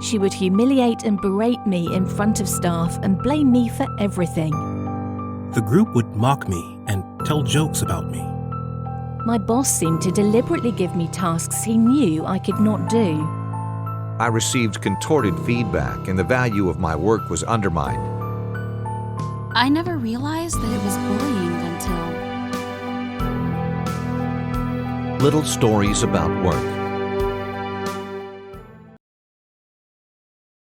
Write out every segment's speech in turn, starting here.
She would humiliate and berate me in front of staff and blame me for everything. The group would mock me and tell jokes about me. My boss seemed to deliberately give me tasks he knew I could not do. I received contorted feedback and the value of my work was undermined. I never realized that it was bullying until... Little stories about work.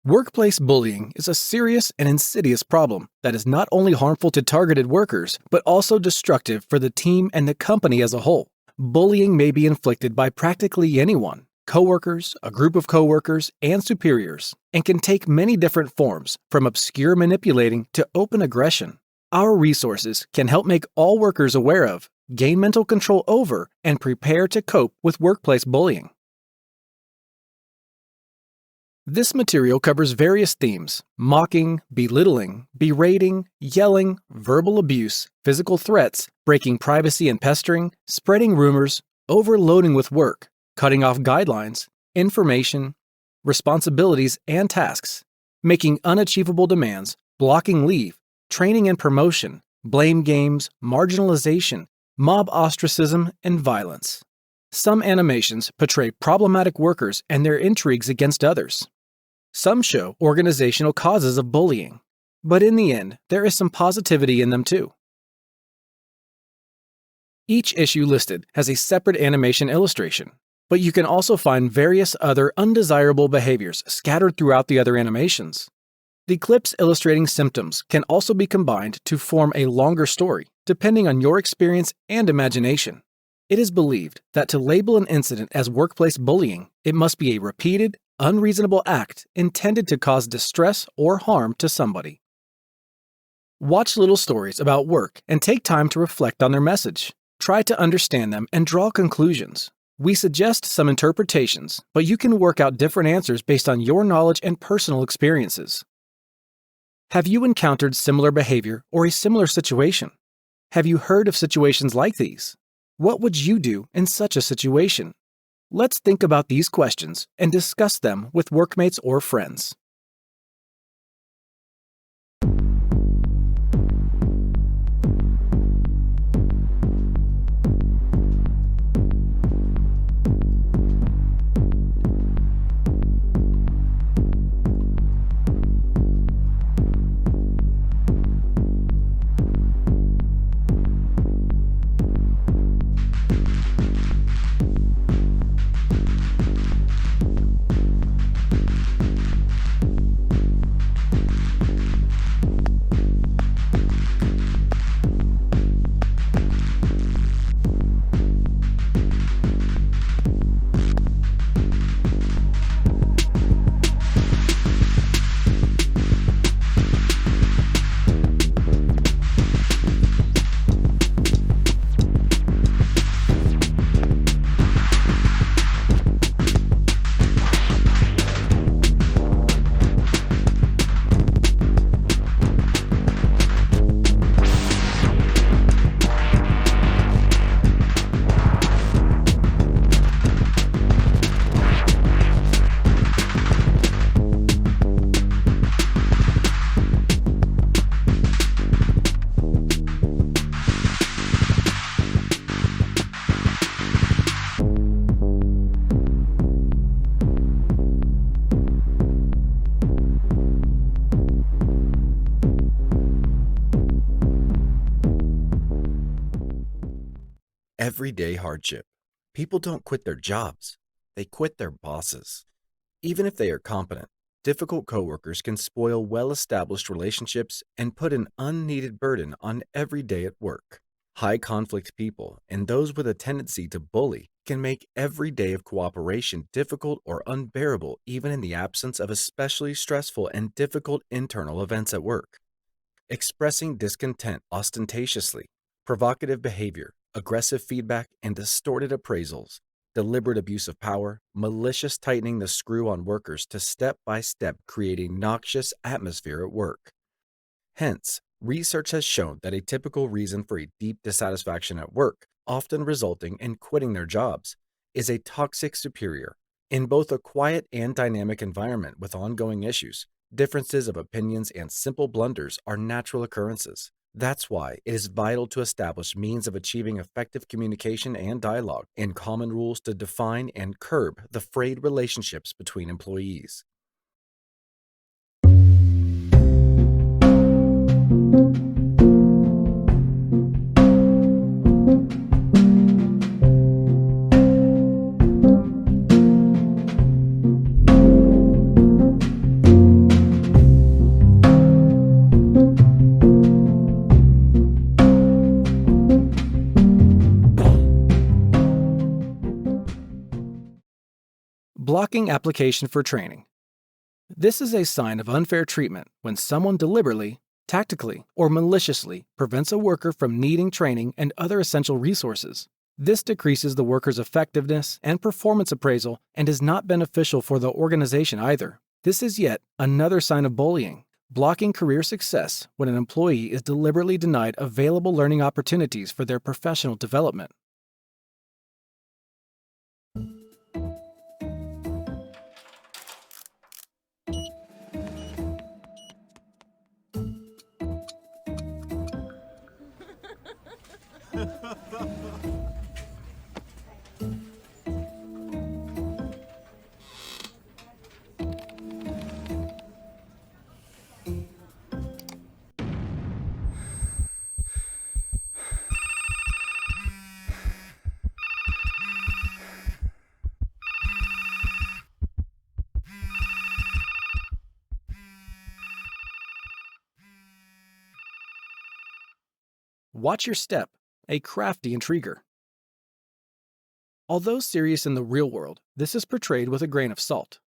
Workplace bullying is a serious and insidious problem that is not only harmful to targeted workers, but also destructive for the team and the company as a whole. Bullying may be inflicted by practically anyone, coworkers, a group of coworkers, and superiors, and can take many different forms, from obscure manipulating to open aggression. Our resources can help make all workers aware of, gain mental control over, and prepare to cope with workplace bullying. This material covers various themes: mocking, belittling, berating, yelling, verbal abuse, physical threats, breaking privacy and pestering, spreading rumors, overloading with work, cutting off guidelines, information, responsibilities and tasks, making unachievable demands, blocking leave, training and promotion, blame games, marginalization, mob ostracism, and violence. Some animations portray problematic workers and their intrigues against others. Some show organizational causes of bullying, but in the end, there is some positivity in them too. Each issue listed has a separate animation illustration, but you can also find various other undesirable behaviors scattered throughout the other animations. The clips illustrating symptoms can also be combined to form a longer story, depending on your experience and imagination. It is believed that to label an incident as workplace bullying, it must be a repeated, unreasonable act intended to cause distress or harm to somebody. Watch little stories about work and take time to reflect on their message. Try to understand them and draw conclusions. We suggest some interpretations, but you can work out different answers based on your knowledge and personal experiences. Have you encountered similar behavior or a similar situation? Have you heard of situations like these? What would you do in such a situation? Let's think about these questions and discuss them with workmates or friends. Everyday hardship. People don't quit their jobs, they quit their bosses. Even if they are competent, difficult coworkers can spoil well-established relationships and put an unneeded burden on every day at work. High conflict people and those with a tendency to bully can make every day of cooperation difficult or unbearable even in the absence of especially stressful and difficult internal events at work. Expressing discontent ostentatiously, provocative behavior, aggressive feedback, and distorted appraisals, deliberate abuse of power, malicious tightening the screw on workers to step by step create a noxious atmosphere at work. Hence, research has shown that a typical reason for a deep dissatisfaction at work, often resulting in quitting their jobs, is a toxic superior, In both a quiet and dynamic environment with ongoing issues, differences of opinions and simple blunders are natural occurrences. That's why it is vital to establish means of achieving effective communication and dialogue, and common rules to define and curb the frayed relationships between employees. Blocking application for training. This is a sign of unfair treatment when someone deliberately, tactically, or maliciously prevents a worker from needing training and other essential resources. This decreases the worker's effectiveness and performance appraisal and is not beneficial for the organization either. This is yet another sign of bullying, blocking career success when an employee is deliberately denied available learning opportunities for their professional development. Watch your step, a crafty intriguer. Although serious in the real world, this is portrayed with a grain of salt.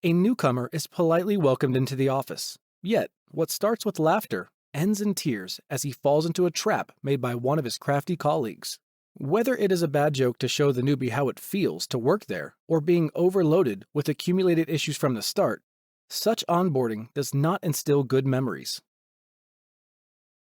A newcomer is politely welcomed into the office, yet what starts with laughter ends in tears as he falls into a trap made by one of his crafty colleagues. Whether it is a bad joke to show the newbie how it feels to work there, or being overloaded with accumulated issues from the start, such onboarding does not instill good memories.